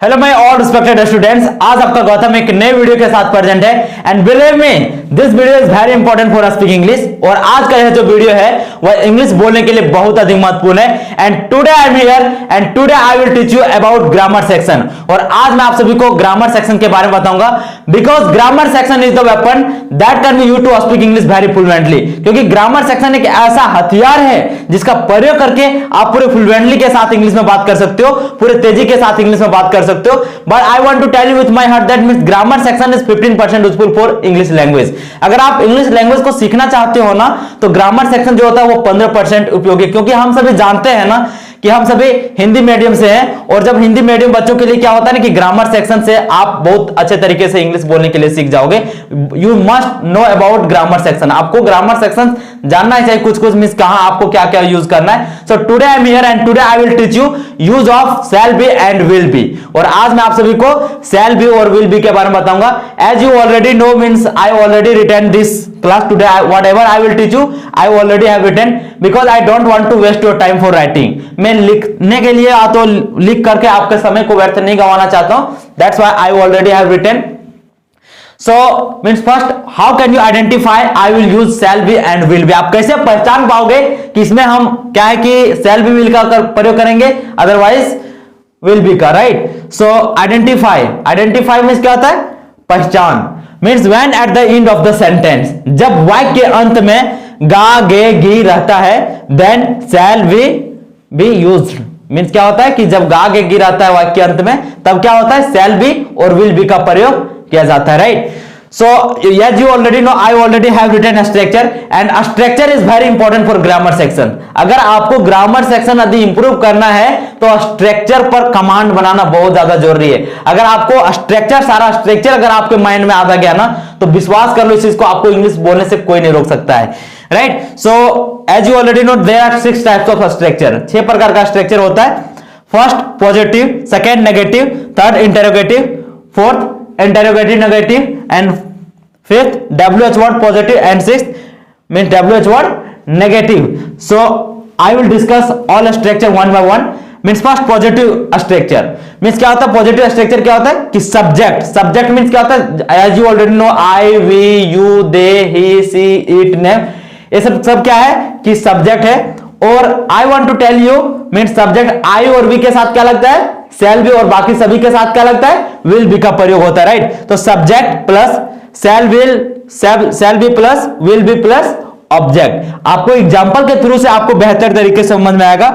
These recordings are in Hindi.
Hello my all respected students, आज आपका गौतम एक नए वीडियो के साथ प्रेजेंट है and believe me this video is very important for speak English. और आज का यह जो वीडियो है वह इंग्लिश बोलने के लिए बहुत अधिक महत्वपूर्ण है and today I am here and today I will teach you about grammar section. और आज मैं आप सभी को ग्रामर सेक्शन के बारे में बताऊंगा because grammar section is the weapon that can be used to speak English very fluently. क्योंकि ग्रामर सेक्शन एक ऐसा हथियार है जिसका प्रयोग करके आप पूरे फ्लुएंटली के साथ इंग्लिश में बात कर सकते हो, पूरे तेजी के साथ इंग्लिश में बात कर सकते हो। But I want to tell you with my heart that means grammar section is 15% useful for English language. अगर आप इंग्लिश लैंग्वेज को सीखना चाहते हो ना तो ग्रामर सेक्शन जो होता है वो 15% उपयोगी। क्योंकि हम सभी जानते हैं ना कि हम सभी हिंदी मीडियम से हैं और जब हिंदी मीडियम बच्चों के लिए क्या होता है ना कि ग्रामर सेक्शन से आप बहुत अच्छे तरीके से इंग्लिश बोलने के लिए सीख जाओगे। You must know about grammar section. आपको ग्रामर सेक्शन जानना ही चाहिए, कुछ कुछ मींस कहां आपको क्या क्या यूज करना है। So today I am here and today I will teach you use of shall be and will be. और आज मैं आप सभी को शैल बी और विल बी के बारे में बताऊंगा। As you already know means I already written this class today. Whatever I will teach you I already have written because I don't want to waste your time for writing. मैं लिखने के लिए तो लिख करके आपके समय को व्यर्थ नहीं गंवाना चाहता हूं। That's why I already have written. So means first how can you identify I will use shall be and will be। आप कैसे पहचान पाओगे कि इसमें हम क्या है कि shall be will का प्रयोग करेंगे, अदरवाइज will be का, राइट। So identify means क्या होता है? पहचान। Means when at the end of the sentence, जब वाक्य के अंत में गा गे गी रहता है then shall we be used. Means क्या होता है कि जब गा गे गी रहता है वाक्य के अंत में तब क्या होता है शैल बी और विल बी का प्रयोग किया जाता है, right. So as you already know I already have written a structure and a structure is very important for grammar section। अगर आपको ग्रामर सेक्शन यदि इंप्रूव करना है तो स्ट्रक्चर पर कमांड बनाना बहुत ज्यादा जरूरी है। अगर आपको स्ट्रक्चर सारा स्ट्रक्चर अगर आपके माइंड में आ गया ना तो विश्वास कर लो इस चीज को, आपको इंग्लिश बोलने से कोई नहीं रोक सकता है, right. So as you already know there are 6 types of structure. 6 प्रकार का स्ट्रक्चर होता है। First positive, second negative, third interrogative, fourth interrogative negative and fifth WH word positive and sixth means WH word negative। so I will discuss all structure one by one। means first positive structure means क्या होता है? positive structure क्या होता है कि subject means क्या होता है? as you already know I, we, you, they, he, she, it, name, ये सब क्या है कि subject है। और I want to tell you means subject I और we के साथ क्या लगता है? शैल बी। और बाकी सभी के साथ क्या लगता है? विल बी का प्रयोग होता है, राइट। तो subject plus shall be plus will be plus object. आपको एग्जांपल के थ्रू से आपको बेहतर तरीके से समझ में आएगा।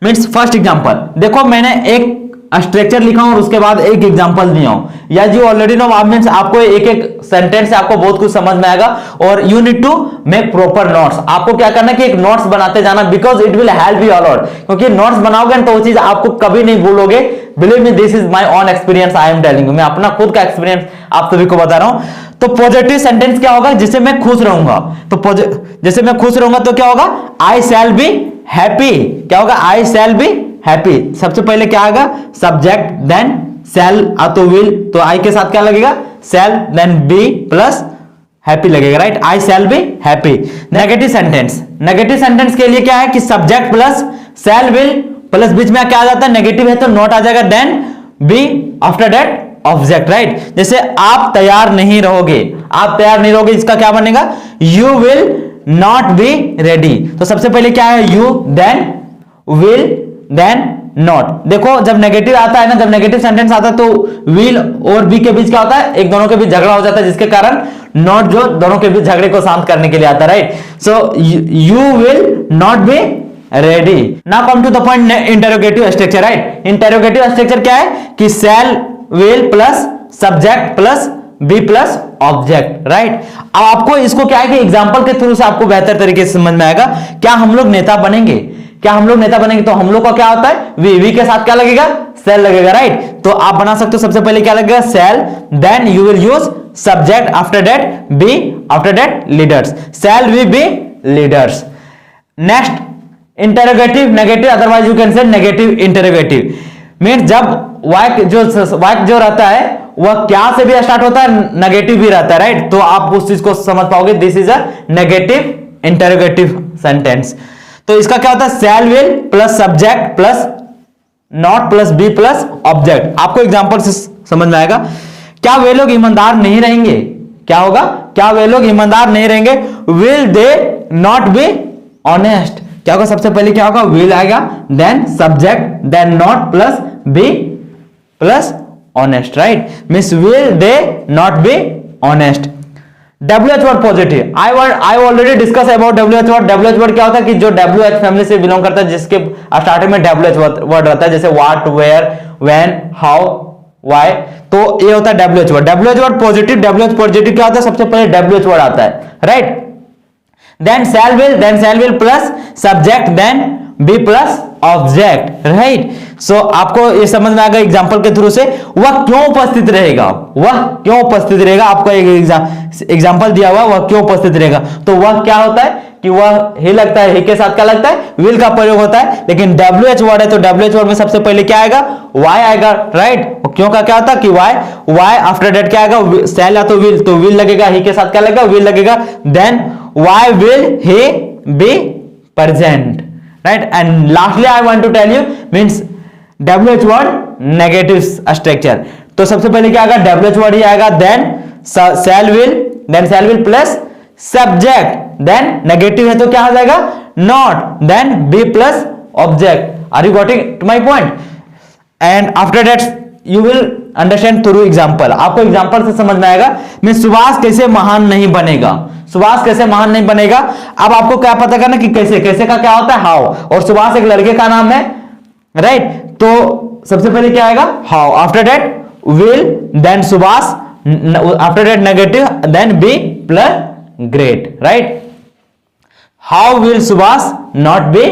मींस फर्स्ट एग्जांपल देखो, मैंने एक स्ट्रक्चर लिखा हूं और उसके बाद एक एग्जांपल दिया हूं। या जो ऑलरेडी नो मींस आपको एक एक सेंटेंस से आपको बहुत कुछ समझ में आएगा। और you need to make proper notes. आपको क्या करना है कि एक नोट्स बनाते जाना because it will help you a lot. क्योंकि नोट्स बनाओगे तो वो चीज आपको कभी नहीं भूलोगे। Believe me this is my own experience I am telling you. मैं अपना खुद का एक्सपीरियंस आप सभी को बता रहा हूं। तो पॉजिटिव सेंटेंस क्या होगा? जिससे मैं खुश रहूंगा। तो जैसे मैं खुश रहूंगा तो क्या होगा? आई शैल बी हैप्पी। क्या होगा? आई शैल बी हैप्पी। सबसे पहले क्या आएगा? सब्जेक्ट देन शैल तो विल, तो आई के साथ क्या लगेगा? Shall then be plus happy लगेगा, right. I shall be happy. Negative sentence के लिए क्या है कि subject plus shall will plus बीच में क्या आ जाता है? नेगेटिव है तो नॉट आ जाएगा, then be after that object, right. जैसे आप तैयार नहीं रहोगे, इसका क्या बनेगा? You will not be ready. तो सबसे पहले क्या है? You then will then not. देखो जब नेगेटिव आता है ना, जब नेगेटिव सेंटेंस आता है तो विल और बी के बीच क्या होता है? एक दोनों के बीच झगड़ा हो जाता है जिसके कारण नॉट जो दोनों के बीच झगड़े को शांत करने के लिए आता है, right. So you will not be ready. Now come to the point interrogative structure, right. Interrogative structure क्या है कि shall will plus subject plus be plus object, right. अब आपको इसको क्या है कि एग्जांपल के थ्रू से आपको बेहतर तरीके से समझ में आएगा। क्या हम लोग नेता बनेंगे? तो हम लोग का क्या होता है? वी के साथ क्या लगेगा? शैल लगेगा, राइट। तो आप बना सकते हो सबसे पहले क्या लगेगा? Shall then you will use subject after that be after that leaders. Shall we be leaders. Next interrogative negative, otherwise you can say negative interrogative. Means जब वाक्य जो रहता है वह क्या से भी स्टार्ट होता है, नेगेटिव भी रहता है, राइट। तो आप उस चीज को समझ पाओगे। This is a negative interrogative sentence. तो इसका क्या होता है? Shall will plus subject plus not plus be plus object. आपको एग्जांपल से समझ में आएगा। क्या वे लोग ईमानदार नहीं रहेंगे? क्या होगा? क्या वे लोग ईमानदार नहीं रहेंगे? Will they not be honest. क्या होगा? सबसे पहले क्या होगा? विल आएगा, then subject, then not plus be plus honest, right? Means will they not be honest. WH word positive, I already discuss about WH word. WH word क्या होता है कि जो WH फैमिली से बिलोंग करता है, जिसके स्टार्टिंग में WH वर्ड रहता है, जैसे what, where, when, how, why, तो ये होता है WH word. WH word positive, WH positive क्या होता है? सबसे पहले WH वर्ड आता है, right? Then shall will plus subject, then be plus object, right? So आपको ये समझ में आएगा एग्जांपल के थ्रू से वह क्यों उपस्थित रहेगा, वह क्यों उपस्थित रहेगा। आपको एक एग्जांपल दिया हुआ, वह क्यों उपस्थित रहेगा, तो वह क्या होता है कि वह ही लगता है, ही के साथ क्या लगता है? विल का प्रयोग होता है। लेकिन WH वर्ड है तो WH वर्ड में सबसे पहले क्या आएगा? वाई आएगा, राइट? क्यों का क्या होता है कि वाई आफ्टर डेट क्या आएगा? शैल या तो विल लगेगा, ही के साथ क्या लगेगा? विल लगेगा। Then why will he be present, right? And lastly I want to tell you means WH word negative structure. तो सबसे पहले क्या आएगा? WH वर्ड ही आएगा, then shall will plus subject, then negative है तो क्या आ जाएगा? Not, then be plus object. Are you getting my point? And after that you will understand through example. आपको एग्जांपल से समझ में आएगा मैं सुभाष कैसे महान नहीं बनेगा। सुभाष कैसे महान नहीं बनेगा? अब आपको क्या पता करना कि कैसे, कैसे का क्या होता है? हाउ। और सुभाष एक लड़के का नाम है, राइट? तो सबसे पहले क्या आएगा? How, after that will, then Subhash, after that negative, then be plus great, right? How will Subhas not be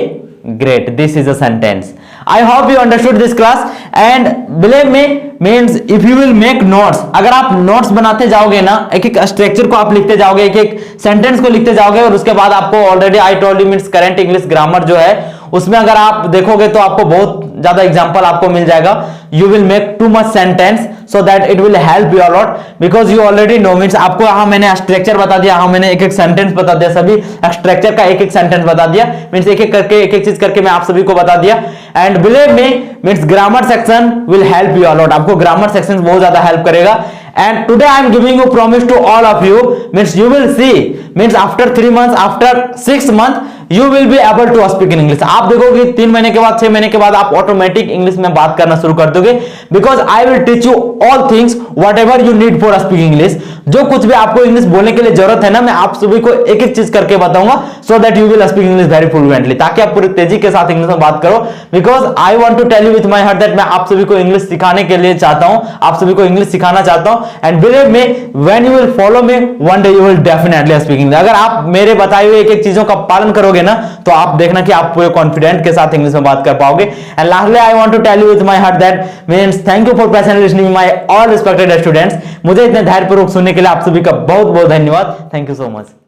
great? This is a sentence. I hope you understood this class and believe me means if you will make notes, अगर आप notes बनाते जाओगे ना, एक एक स्ट्रक्चर को आप लिखते जाओगे, एक एक सेंटेंस को लिखते जाओगे, और उसके बाद आपको already I told you means current English grammar जो है उसमें अगर आप देखोगे तो आपको बहुत ज्यादा एग्जांपल आपको मिल जाएगा। You will make too much sentence so that it will help you a lot because you already know means आपको यहाँ मैंने स्ट्रक्चर बता दिया, हाँ मैंने एक एक सेंटेंस बता दिया, सभी स्ट्रक्चर का एक एक सेंटेंस बता दिया, मींस एक एक करके एक एक चीज करके मैं आप सभी को बता दिया। And believe me means grammar section will help you allot, आपको ग्रामर सेक्शन बहुत ज्यादा हेल्प करेगा। And today I am giving you promise to all of you means you will see means after 3 months, after 6 months you will be able to speak in English। आप देखोगे 3 महीने के बाद 6 महीने के बाद आप ऑटोमेटिक इंग्लिश में बात करना शुरू कर दोगे because I will teach you all things whatever you need for speaking English। जो कुछ भी आपको इंग्लिश बोलने के लिए जरूरत है ना, मैं आप सभी को एक एक चीज करके बताऊंगा so that you will speak English very fluently, ताकि आप पूरी तेजी के साथ इंग्लिश में बात करो because I want to tell you with my heart that मैं आप सभी को इंग्लिश सिखाने के लिए चाहता हूं, आप सभी को इंग्लिश सिखाना चाहता हूं। And believe me when you will follow me one day you will definitely speak English. अगर आप मेरे बताए हुए एक एक चीजों का पालन करोगे ना तो आप देखना कि आप पूरे कॉन्फिडेंट के साथ इंग्लिश में बात कर पाओगे। And lastly I want to tell you with my heart that means thank you for patiently listening my all respected students. मुझे इतने धैर्यपूर्वक सुनने के लिए आप सभी का बहुत बहुत धन्यवाद। Thank you so much.